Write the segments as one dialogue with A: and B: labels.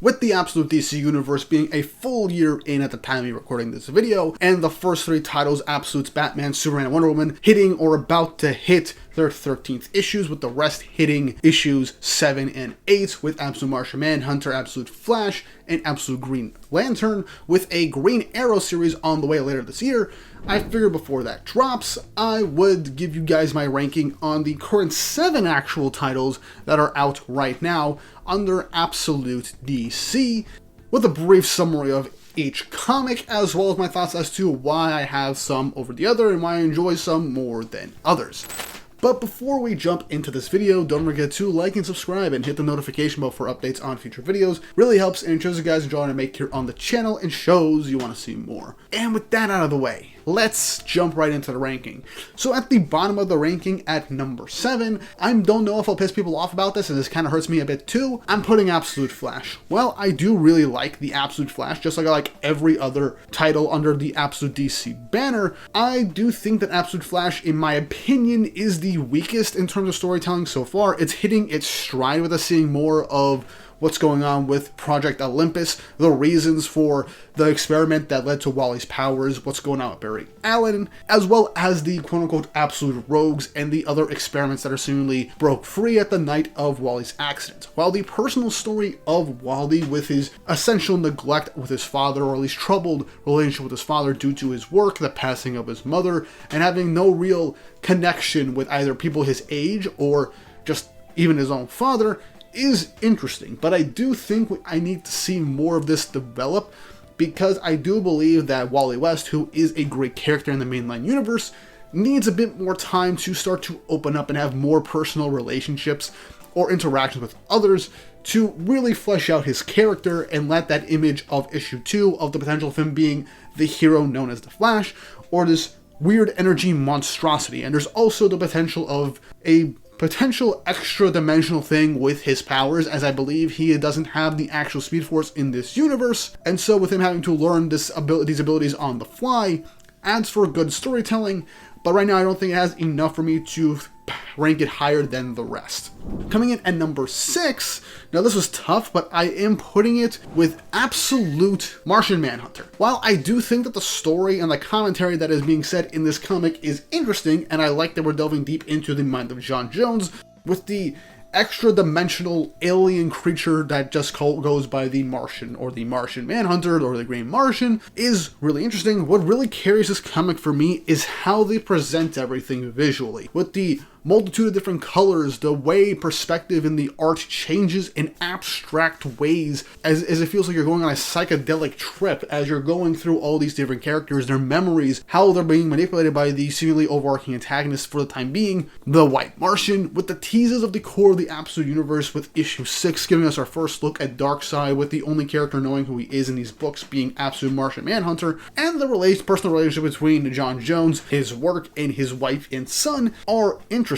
A: With the Absolute DC Universe being a full year in at the time of recording this video, and the first 3 titles, Absolute's Batman, Superman, and Wonder Woman, hitting or about to hit their 13th issues, with the rest hitting issues 7 and 8, with Absolute Martian Manhunter, Absolute Flash, and Absolute Green Lantern, with a Green Arrow series on the way later this year. I figured before that drops, I would give you guys my ranking on the current 7 actual titles that are out right now under Absolute DC, with a brief summary of each comic, as well as my thoughts as to why I have some over the other and why I enjoy some more than others. But before we jump into this video, don't forget to like and subscribe and hit the notification bell for updates on future videos. Really helps and shows you guys enjoying to make here on the channel and shows you want to see more. And with that out of the way, let's jump right into the ranking. So at the bottom of the ranking at number 7, I don't know if I'll piss people off about this, and this kind of hurts me a bit too, I'm putting Absolute Flash. Well, I do really like the Absolute Flash, just like I like every other title under the Absolute DC banner. I do think that Absolute Flash, in my opinion, is the weakest in terms of storytelling so far. It's hitting its stride with us seeing more of what's going on with Project Olympus, the reasons for the experiment that led to Wally's powers, what's going on with Barry Allen, as well as the quote-unquote absolute rogues and the other experiments that are seemingly broke free at the night of Wally's accident. While the personal story of Wally, with his essential neglect with his father, or at least troubled relationship with his father due to his work, the passing of his mother, and having no real connection with either people his age or just even his own father, is interesting. But I do think I need to see more of this develop, because I do believe that Wally West, who is a great character in the mainline universe, needs a bit more time to start to open up and have more personal relationships or interactions with others to really flesh out his character and let that image of issue 2 of the potential of him being the hero known as the Flash, or this weird energy monstrosity. And there's also the potential of a potential extra dimensional thing with his powers, as I believe he doesn't have the actual Speed Force in this universe, and so with him having to learn these abilities on the fly adds for good storytelling. But right now I don't think it has enough for me to rank it higher than the rest. Coming in at number 6, now this was tough, but I am putting it with Absolute Martian Manhunter. While I do think that the story and the commentary that is being said in this comic is interesting, and I like that we're delving deep into the mind of John Jones, with the extra-dimensional alien creature that just goes by the Martian, or the Martian Manhunter, or the Green Martian, is really interesting. What really carries this comic for me is how they present everything visually. With the multitude of different colors, the way perspective in the art changes in abstract ways, as it feels like you're going on a psychedelic trip as you're going through all these different characters, their memories, how they're being manipulated by the seemingly overarching antagonist for the time being, the White Martian, with the teases of the core of the Absolute Universe, with issue 6 giving us our first look at Darkseid, with the only character knowing who he is in these books being Absolute Martian Manhunter, and the personal relationship between John Jones, his work, and his wife and son are interesting,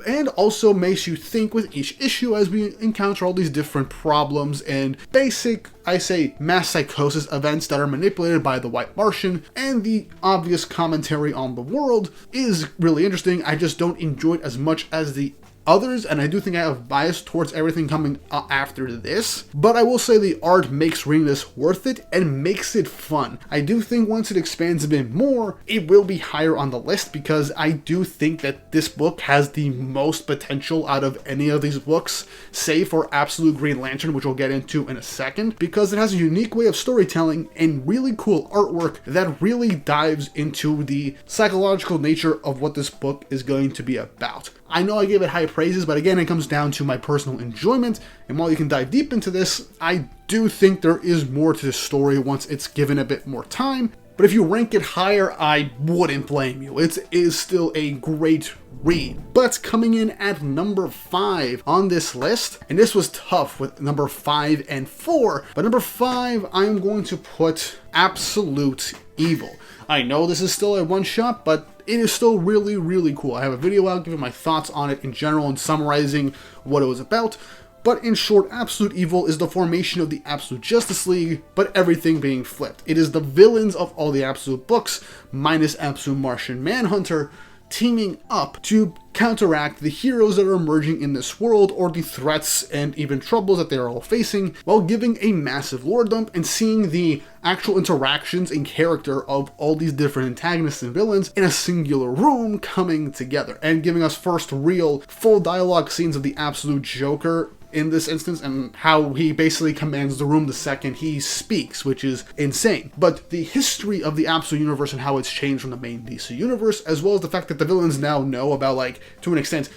A: and also makes you think with each issue as we encounter all these different problems and basic, I say, mass psychosis events that are manipulated by the White Martian, and the obvious commentary on the world is really interesting. I just don't enjoy it as much as the others, and I do think I have bias towards everything coming after this, but I will say the art makes reading this worth it and makes it fun. I do think once it expands a bit more, it will be higher on the list, because I do think that this book has the most potential out of any of these books, save for Absolute Green Lantern, which we'll get into in a second, because it has a unique way of storytelling and really cool artwork that really dives into the psychological nature of what this book is going to be about. I know I gave it high praises, but again, it comes down to my personal enjoyment, and while you can dive deep into this, I do think there is more to the story once it's given a bit more time. But if you rank it higher, I wouldn't blame you. It is still a great read. But coming in at number 5 on this list, and this was tough with number 5 and 4, but number 5, I'm going to put Absolute Evil. I know this is still a one-shot, but it is still really, really cool. I have a video out giving my thoughts on it in general and summarizing what it was about. But in short, Absolute Evil is the formation of the Absolute Justice League, but everything being flipped. It is the villains of all the Absolute books, minus Absolute Martian Manhunter, teaming up to counteract the heroes that are emerging in this world, or the threats and even troubles that they are all facing, while giving a massive lore dump and seeing the actual interactions and character of all these different antagonists and villains in a singular room coming together, and giving us first real full dialogue scenes of the absolute Joker in this instance, and how he basically commands the room the second he speaks, which is insane. But the history of the Absolute Universe and how it's changed from the main DC universe, as well as the fact that the villains now know about, like, to an extent,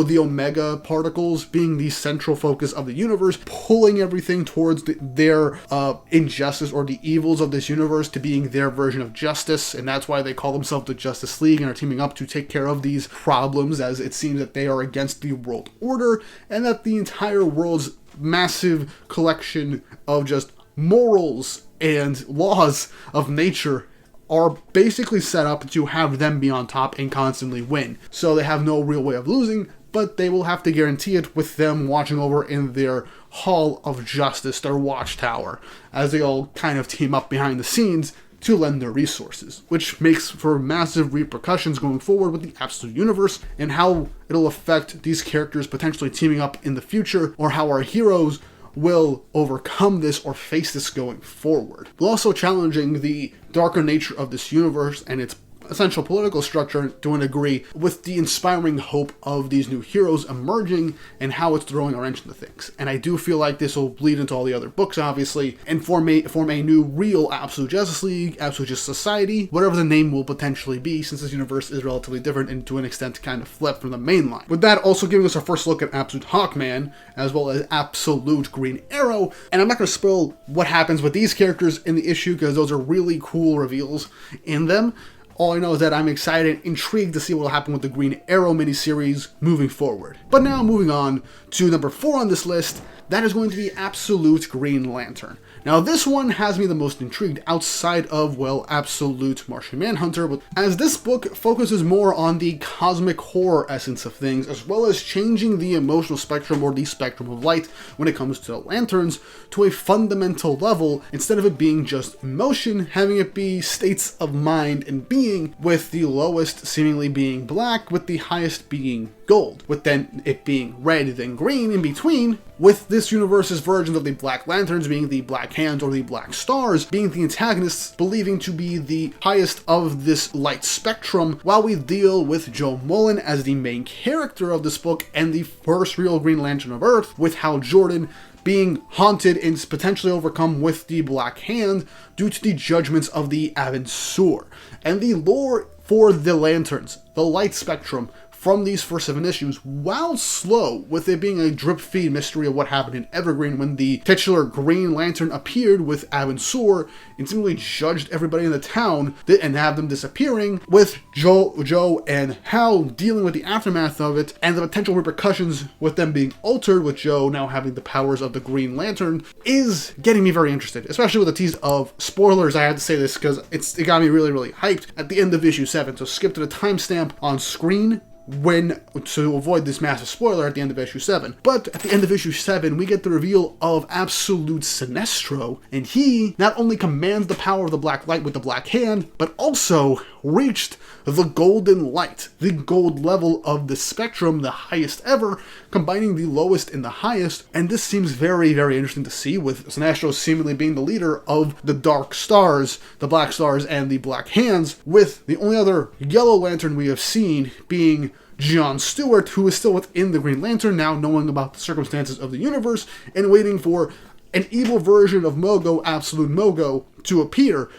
A: the Omega particles being the central focus of the universe, pulling everything towards their injustice or the evils of this universe to being their version of justice, and that's why they call themselves the Justice League and are teaming up to take care of these problems, as it seems that they are against the world order, and that the entire world's massive collection of just morals and laws of nature are basically set up to have them be on top and constantly win. So they have no real way of losing, but they will have to guarantee it with them watching over in their Hall of Justice, their watchtower, as they all kind of team up behind the scenes to lend their resources, which makes for massive repercussions going forward with the Absolute Universe, and how it'll affect these characters potentially teaming up in the future, or how our heroes will overcome this or face this going forward. But also challenging the darker nature of this universe and its essential political structure to a degree, with the inspiring hope of these new heroes emerging and how it's throwing a wrench into things. And I do feel like this will bleed into all the other books, obviously, and form a new real Absolute Justice League, Absolute Justice Society, whatever the name will potentially be, since this universe is relatively different and to an extent kind of flipped from the main line. With that also giving us our first look at Absolute Hawkman, as well as Absolute Green Arrow, and I'm not going to spoil what happens with these characters in the issue, because those are really cool reveals in them. All I know is that I'm excited, intrigued to see what will happen with the Green Arrow miniseries moving forward. But now moving on to number 4 on this list, that is going to be Absolute Green Lantern. Now this one has me the most intrigued outside of, well, Absolute Martian Manhunter, as this book focuses more on the cosmic horror essence of things, as well as changing the emotional spectrum or the spectrum of light when it comes to the lanterns to a fundamental level, instead of it being just emotion, having it be states of mind and being, with the lowest seemingly being black, with the highest being gold, with then it being red, then green in between, with this universe's versions of the Black Lanterns being the Black Hands or the Black Stars being the antagonists, believing to be the highest of this light spectrum, while we deal with Joe Mullen as the main character of this book and the first real Green Lantern of Earth, with Hal Jordan being haunted and potentially overcome with the Black Hand due to the judgments of the Avensur. And the lore for the lanterns, the light spectrum, from these first 7 issues, while slow, with it being a drip-feed mystery of what happened in Evergreen when the titular Green Lantern appeared with Avensur and simply judged everybody in the town and have them disappearing, with Joe and Hal dealing with the aftermath of it and the potential repercussions with them being altered, with Joe now having the powers of the Green Lantern, is getting me very interested, especially with the tease of spoilers. I had to say this because it got me really, really hyped at the end of issue 7, so skip to the timestamp on screen to avoid this massive spoiler at the end of issue 7. But at the end of issue 7, we get the reveal of Absolute Sinestro, and he not only commands the power of the Black Light with the Black Hand, but also reached the Golden Light, the gold level of the spectrum, the highest ever, combining the lowest and the highest. And this seems very, very interesting to see, with Sinestro seemingly being the leader of the Dark Stars, the Black Stars, and the Black Hands, with the only other Yellow Lantern we have seen being John Stewart, who is still within the Green Lantern, now knowing about the circumstances of the universe and waiting for an evil version of Mogo, Absolute Mogo, to appear.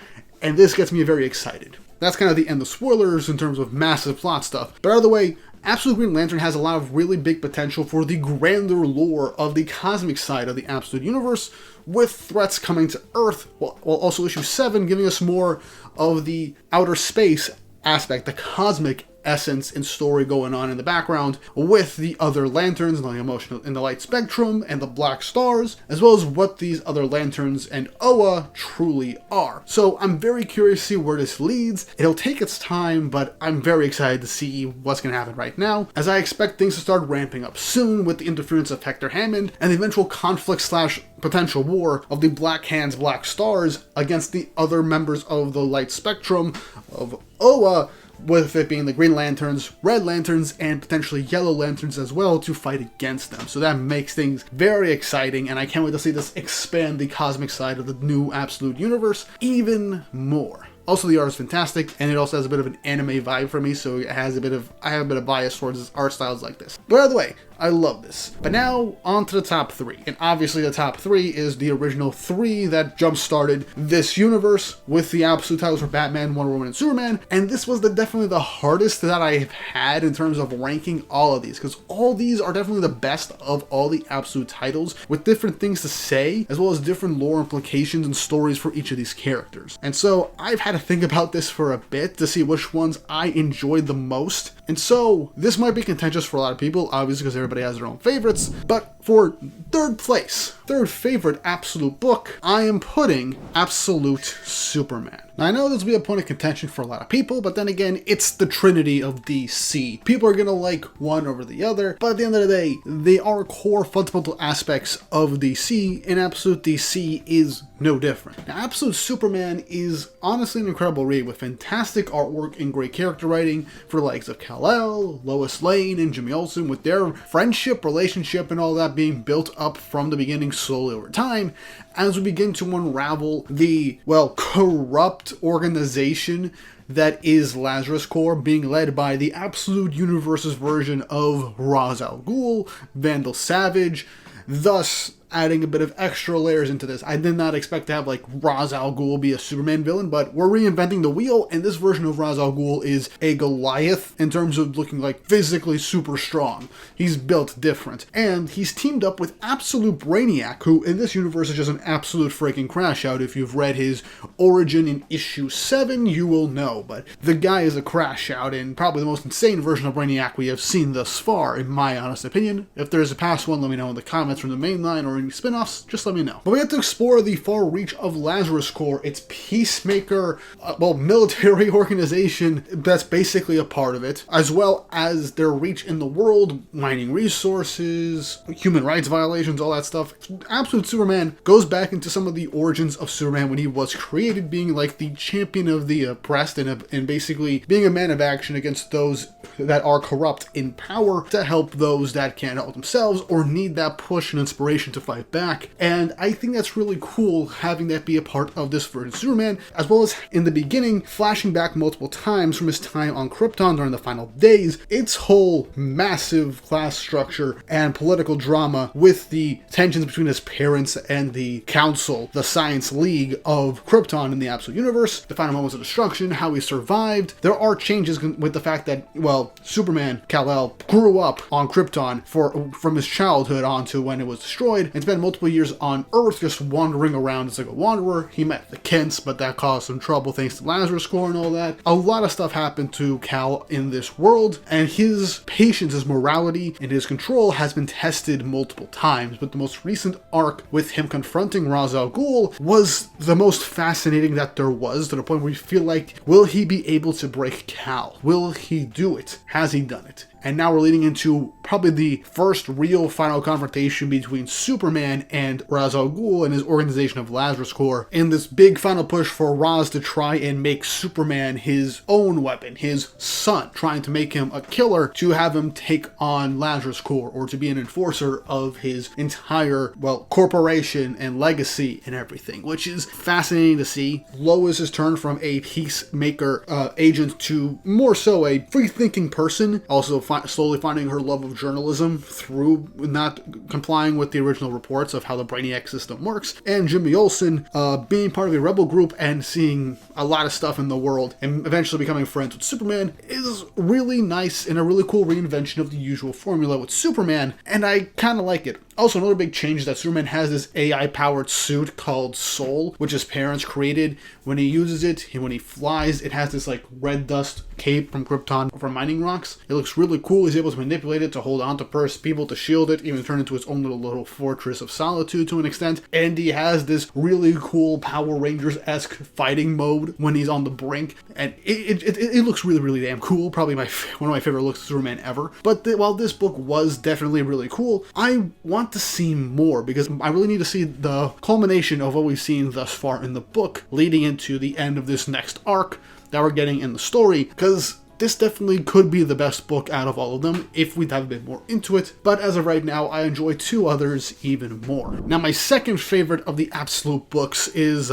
A: And this gets me very excited. That's kind of the end of spoilers in terms of massive plot stuff. But out of the way, Absolute Green Lantern has a lot of really big potential for the grander lore of the cosmic side of the Absolute Universe, with threats coming to Earth, while also issue 7 giving us more of the outer space aspect, the cosmic essence and story going on in the background, with the other lanterns and the emotional in the light spectrum and the Black Stars, as well as what these other lanterns and Oa truly are. So I'm very curious to see where this leads. It'll take its time, but I'm very excited to see what's going to happen right now, as I expect things to start ramping up soon with the interference of Hector Hammond and the eventual conflict / potential war of the Black Hands, Black Stars against the other members of the light spectrum of Oa, with it being the Green Lanterns, Red Lanterns, and potentially Yellow Lanterns as well to fight against them. So that makes things very exciting, and I can't wait to see this expand the cosmic side of the new Absolute Universe even more. Also, the art is fantastic, and it also has a bit of an anime vibe for me, so I have a bit of bias towards art styles like this. But by the way, I love this. But now, on to the top 3. And obviously the top 3 is the original 3 that jump-started this universe with the absolute titles for Batman, Wonder Woman, and Superman. And this was definitely the hardest that I've had in terms of ranking all of these, because all these are definitely the best of all the absolute titles, with different things to say, as well as different lore implications and stories for each of these characters. And so I've had to think about this for a bit to see which ones I enjoyed the most. And so this might be contentious for a lot of people, obviously, because everybody has their own favorites, but for third place, third favorite absolute book, I am putting Absolute Superman. Now, I know this will be a point of contention for a lot of people, but then again, it's the trinity of DC. People are going to like one over the other, but at the end of the day, they are core fundamental aspects of DC, and Absolute DC is no different. Now, Absolute Superman is honestly an incredible read with fantastic artwork and great character writing for the likes of Kal-El, Lois Lane, and Jimmy Olsen, with their friendship, relationship, and all that being built up from the beginning slowly over time, as we begin to unravel the, well, corrupt organization that is Lazarus Corps, being led by the Absolute Universe's version of Ra's al Ghul, Vandal Savage, thus adding a bit of extra layers into this. I did not expect to have like Ra's al Ghul be a Superman villain, but we're reinventing the wheel, and this version of Ra's al Ghul is a Goliath in terms of looking like physically super strong. He's built different, and he's teamed up with Absolute Brainiac, who in this universe is just an absolute freaking crash out. If you've read his origin in issue 7, you will know, but the guy is a crash out and probably the most insane version of Brainiac we have seen thus far, in my honest opinion. If there's a past one, let me know in the comments from the main line or any spin-offs, just let me know. But we have to explore the far reach of Lazarus Corps, its peacemaker, military organization that's basically a part of it, as well as their reach in the world, mining resources, human rights violations, all that stuff. Absolute Superman goes back into some of the origins of Superman when he was created, being like the champion of the oppressed and basically being a man of action against those that are corrupt in power to help those that can't help themselves or need that push and inspiration to fight back. And I think that's really cool, having that be a part of this version of Superman, as well as in the beginning, flashing back multiple times from his time on Krypton during the final days, its whole massive class structure and political drama with the tensions between his parents and the council, the Science League of Krypton in the Absolute Universe, the final moments of destruction, how he survived. There are changes with the fact that, well, Superman, Kal-El, grew up on Krypton from his childhood on to when it was destroyed, and spent multiple years on Earth just wandering around as like a wanderer. He met the Kents, but that caused some trouble thanks to Lazarus Corps and all that. A lot of stuff happened to Kal in this world, and his patience, his morality, and his control has been tested multiple times, but the most recent arc with him confronting Ra's al Ghul was the most fascinating that there was, to the point where you feel like, will he be able to break Kal? Will he do it? Has he done it? And now we're leading into probably the first real final confrontation between Superman and Ra's al Ghul and his organization of Lazarus Corps, in this big final push for Ra's to try and make Superman his own weapon, his son, trying to make him a killer to have him take on Lazarus Corps, or to be an enforcer of his entire, well, corporation and legacy and everything, which is fascinating to see. Lois has turned from a peacemaker agent to more so a free-thinking person, also slowly finding her love of journalism through not complying with the original reports of how the Brainiac system works, and Jimmy Olsen being part of a rebel group and seeing a lot of stuff in the world and eventually becoming friends with Superman is really nice and a really cool reinvention of the usual formula with Superman, and I kind of like it. Also, another big change is that Superman has this AI-powered suit called Soul, which his parents created. When he uses it, when he flies, it has this like red dust cape from Krypton from mining rocks. It looks really cool. He's able to manipulate it to hold on to people, to shield it, even turn it into its own little fortress of solitude to an extent. And he has this really cool Power Rangers-esque fighting mode when he's on the brink. And it looks really, really damn cool. Probably one of my favorite looks of Superman ever. But while this book was definitely really cool, I want to see more, because I really need to see the culmination of what we've seen thus far in the book leading into the end of this next arc that we're getting in the story, because this definitely could be the best book out of all of them if we dive a bit more into it, but as of right now, I enjoy two others even more. Now, my second favorite of the absolute books is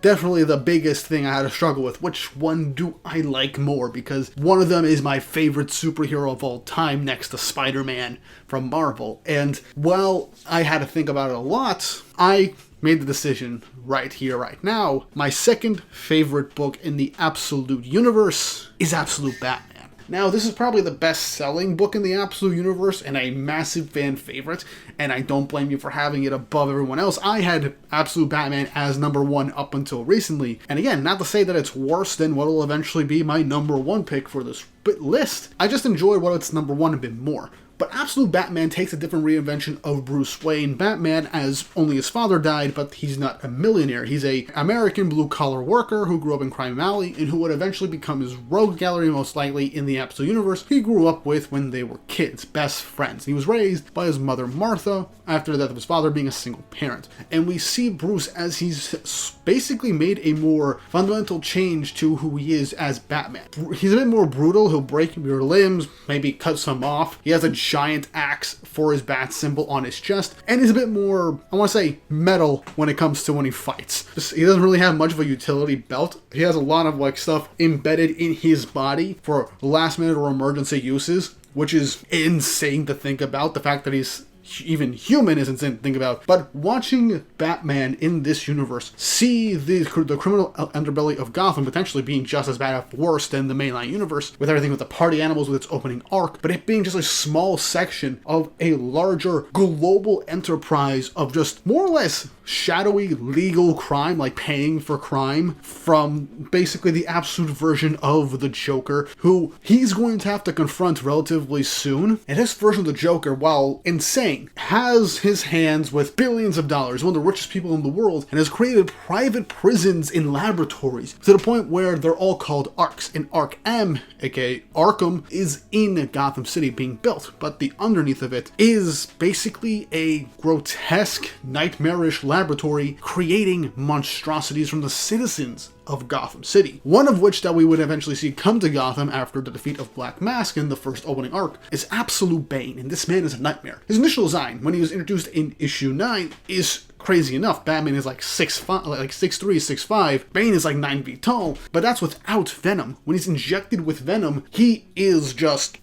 A: definitely the biggest thing I had to struggle with. Which one do I like more? Because one of them is my favorite superhero of all time next to Spider-Man from Marvel, and while I had to think about it a lot, I made the decision right here, right now. My second favorite book in the Absolute universe is Absolute Batman. Now, this is probably the best-selling book in the Absolute universe and a massive fan favorite, and I don't blame you for having it above everyone else. I had Absolute Batman as number one up until recently, and again, not to say that it's worse than what will eventually be my number one pick for this list. I just enjoyed what it's number one a bit more. But Absolute Batman takes a different reinvention of Bruce Wayne Batman, as only his father died, but he's not a millionaire. He's a American blue-collar worker who grew up in Crime Alley and who would eventually become his rogue gallery, most likely in the Absolute universe, he grew up with when they were kids, best friends. He was raised by his mother Martha after the death of his father, being a single parent. And we see Bruce as he's basically made a more fundamental change to who he is as Batman. He's a bit more brutal. He'll break your limbs, maybe cut some off. He has a giant axe for his bat symbol on his chest, and he's a bit more, I want to say, metal when it comes to when he fights. He doesn't really have much of a utility belt. He has a lot of like stuff embedded in his body for last minute or emergency uses, which is insane to think about. The fact that he's even human is insane to think about. But watching Batman in this universe see the criminal underbelly of Gotham potentially being just as bad, if worse, than the mainline universe, with everything with the party animals with its opening arc, but it being just a small section of a larger global enterprise of just more or less shadowy legal crime, like paying for crime, from basically the absolute version of the Joker, who he's going to have to confront relatively soon. And this version of the Joker, while insane, has his hands with billions of dollars, one of the richest people in the world, and has created private prisons in laboratories to the point where they're all called Arks. And Ark M, aka Arkham, is in Gotham City being built, but the underneath of it is basically a grotesque, nightmarish laboratory creating monstrosities from the citizens of Gotham City. One of which that we would eventually see come to Gotham after the defeat of Black Mask in the first opening arc is Absolute Bane, and this man is a nightmare. His initial design, when he was introduced in issue 9, is crazy enough. Batman is like 6'5", like 6'3", 6'5". Bane is like 9 feet tall, but that's without Venom. When he's injected with Venom, he is just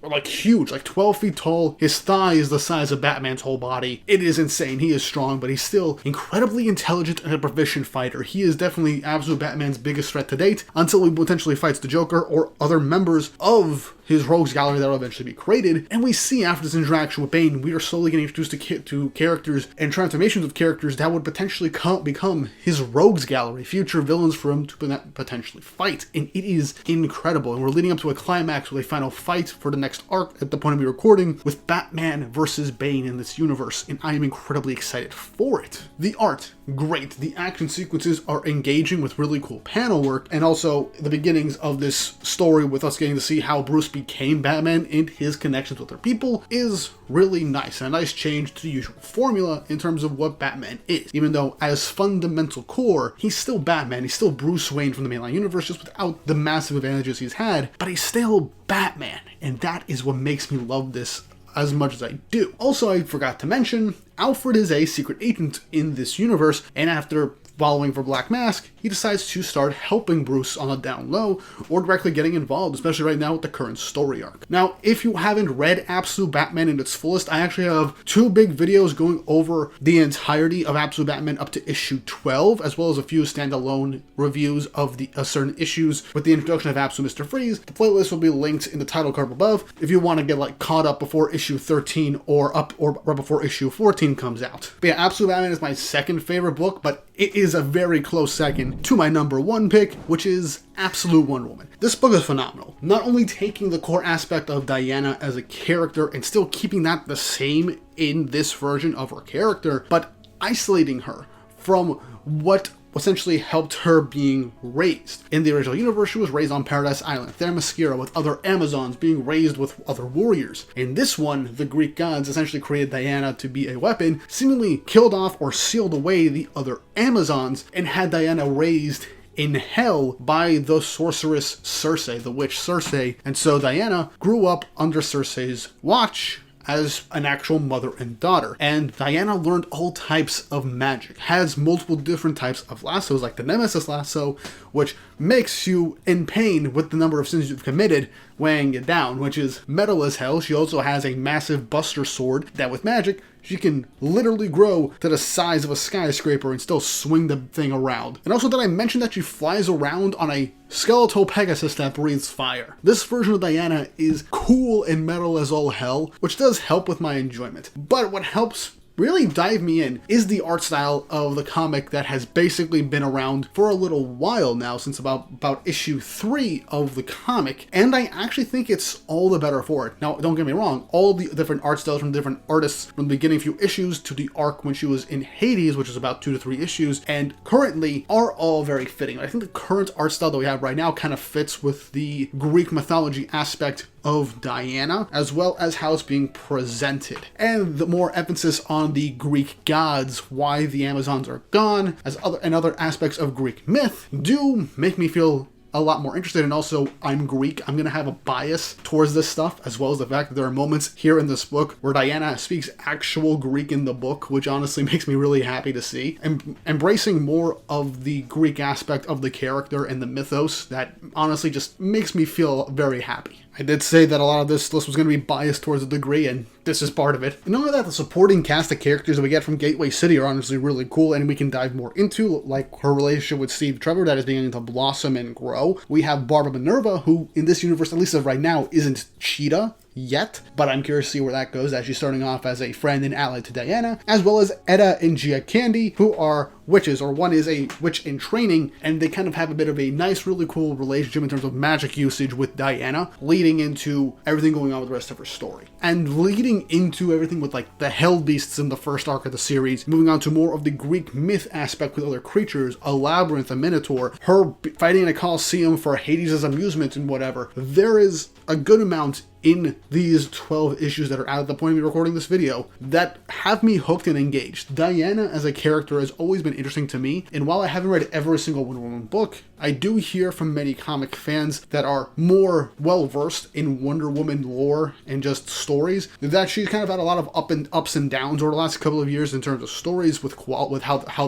A: like huge, like 12 feet tall. His thigh is the size of Batman's whole body. It is insane. He is strong, but he's still incredibly intelligent and a proficient fighter. He is definitely Absolute Batman's biggest threat to date, until he potentially fights the Joker or other members of his rogues gallery that will eventually be created. And we see after this interaction with Bane, we are slowly getting introduced to characters and transformations of characters that would potentially become his rogues gallery, future villains for him to potentially fight. And it is incredible. And we're leading up to a climax with a final fight for the next arc at the point of me recording with Batman versus Bane in this universe, and I am incredibly excited for it. The art, great. The action sequences are engaging with really cool panel work, and also the beginnings of this story with us getting to see how Bruce became Batman and his connections with other people is really nice, and a nice change to the usual formula in terms of what Batman is. Even though as fundamental core, he's still Batman, he's still Bruce Wayne from the mainline universe, just without the massive advantages he's had, but he's still Batman, and that is what makes me love this as much as I do. Also, I forgot to mention, Alfred is a secret agent in this universe, and after following for Black Mask, he decides to start helping Bruce on a down low, or directly getting involved, especially right now with the current story arc. Now, if you haven't read Absolute Batman in its fullest, I actually have 2 big videos going over the entirety of Absolute Batman up to issue 12, as well as a few standalone reviews of the certain issues with the introduction of Absolute Mr. Freeze. The playlist will be linked in the title card above if you want to get like caught up before issue 13 or right before issue 14 comes out. But yeah, Absolute Batman is my second favorite book, but it is a very close second to my number 1 pick, which is Absolute Wonder Woman. This book is phenomenal. Not only taking the core aspect of Diana as a character and still keeping that the same in this version of her character, but isolating her from what essentially helped her being raised. In the original universe, she was raised on Paradise Island, Themyscira, with other Amazons, being raised with other warriors. In this one, the Greek gods essentially created Diana to be a weapon, seemingly killed off or sealed away the other Amazons, and had Diana raised in hell by the sorceress Circe, the witch Circe, and so Diana grew up under Circe's watch as an actual mother and daughter. And Diana learned all types of magic, has multiple different types of lassos, like the Nemesis lasso, which makes you in pain with the number of sins you've committed, weighing you down, which is metal as hell. She also has a massive buster sword that with magic, she can literally grow to the size of a skyscraper and still swing the thing around. And also, did I mention that she flies around on a skeletal Pegasus that breathes fire? This version of Diana is cool and metal as all hell, which does help with my enjoyment. But what helps really dive me in is the art style of the comic that has basically been around for a little while now, since about issue 3 of the comic, and I actually think it's all the better for it. Now, don't get me wrong, all the different art styles from different artists from the beginning few issues to the arc when she was in Hades, which is about 2 to 3 issues, and currently are all very fitting. I think the current art style that we have right now kind of fits with the Greek mythology aspect of Diana, as well as how it's being presented. And the more emphasis on the Greek gods, why the Amazons are gone, and other aspects of Greek myth do make me feel a lot more interested. And also, I'm Greek, I'm gonna have a bias towards this stuff, as well as the fact that there are moments here in this book where Diana speaks actual Greek in the book, which honestly makes me really happy to see. And embracing more of the Greek aspect of the character and the mythos, that honestly just makes me feel very happy. I did say that a lot of this list was going to be biased towards a degree, and this is part of it. And not only that, the supporting cast of characters that we get from Gateway City are honestly really cool, and we can dive more into, like her relationship with Steve Trevor that is beginning to blossom and grow. We have Barbara Minerva, who in this universe, at least as of right now, isn't Cheetah yet, but I'm curious to see where that goes, as she's starting off as a friend and ally to Diana, as well as Etta and Gia Candy, who are witches, or one is a witch in training, and they kind of have a bit of a nice, really cool relationship in terms of magic usage with Diana, leading into everything going on with the rest of her story. And leading into everything with like the hell beasts in the first arc of the series, moving on to more of the Greek myth aspect with other creatures, a labyrinth, a minotaur, her fighting in a coliseum for Hades' amusement and whatever. There is a good amount in these 12 issues that are out at the point of me recording this video that have me hooked and engaged. Diana as a character has always been interesting to me, and while I haven't read every single Wonder Woman book, I do hear from many comic fans that are more well-versed in Wonder Woman lore and just stories that she's kind of had a lot of ups and downs over the last couple of years in terms of stories with how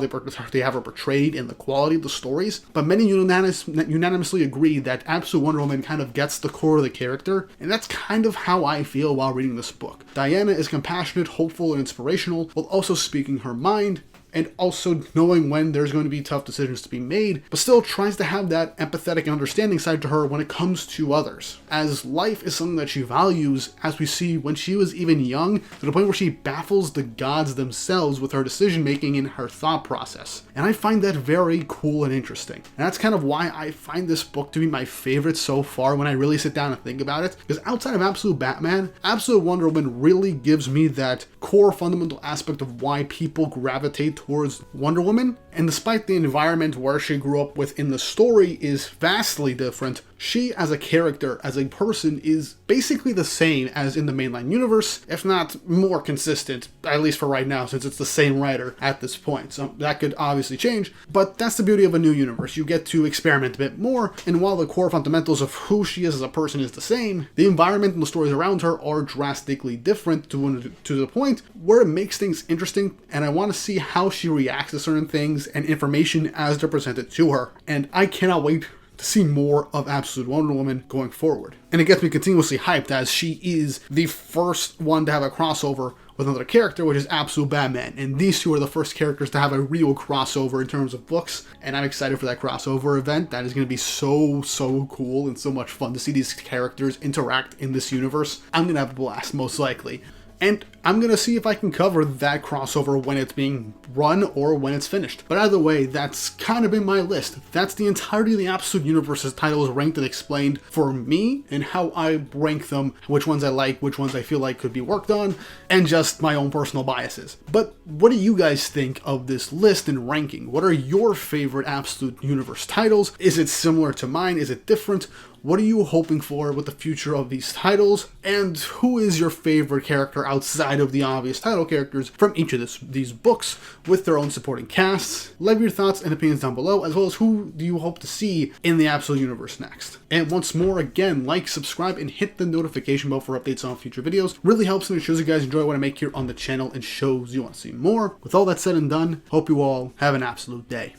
A: they have her portrayed and the quality of the stories. But many unanimously agree that Absolute Wonder Woman kind of gets the core of the character, and that's kind of how I feel while reading this book. Diana is compassionate, hopeful, and inspirational, while also speaking her mind, and also knowing when there's going to be tough decisions to be made, but still tries to have that empathetic and understanding side to her when it comes to others. As life is something that she values, as we see when she was even young, to the point where she baffles the gods themselves with her decision making and her thought process. And I find that very cool and interesting. And that's kind of why I find this book to be my favorite so far when I really sit down and think about it. Because outside of Absolute Batman, Absolute Wonder Woman really gives me that core fundamental aspect of why people gravitate towards Wonder Woman. And despite the environment where she grew up with in the story is vastly different, she as a character, as a person, is basically the same as in the mainline universe, if not more consistent, at least for right now, since it's the same writer at this point. So that could obviously change, but that's the beauty of a new universe. You get to experiment a bit more, and while the core fundamentals of who she is as a person is the same, the environment and the stories around her are drastically different to the point where it makes things interesting, and I want to see how she reacts to certain things and information as they're presented to her. And I cannot wait to see more of Absolute Wonder Woman going forward. And it gets me continuously hyped as she is the first one to have a crossover with another character, which is Absolute Batman. And these two are the first characters to have a real crossover in terms of books. And I'm excited for that crossover event. That is going to be so cool and so much fun to see these characters interact in this universe. I'm going to have a blast, most likely. And I'm going to see if I can cover that crossover when it's being run or when it's finished. But either way, that's kind of been my list. That's the entirety of the Absolute Universe's titles ranked and explained for me, and how I rank them, which ones I like, which ones I feel like could be worked on, and just my own personal biases. But what do you guys think of this list and ranking? What are your favorite Absolute Universe titles? Is it similar to mine? Is it different? What are you hoping for with the future of these titles? And who is your favorite character outside outside of the obvious title characters from each of these books with their own supporting casts. Leave your thoughts and opinions down below, as well as who do you hope to see in the Absolute Universe next. And once more, again, like, subscribe, and hit the notification bell for updates on future videos. Really helps and it shows you guys enjoy what I make here on the channel and shows you want to see more. With all that said and done, hope you all have an absolute day.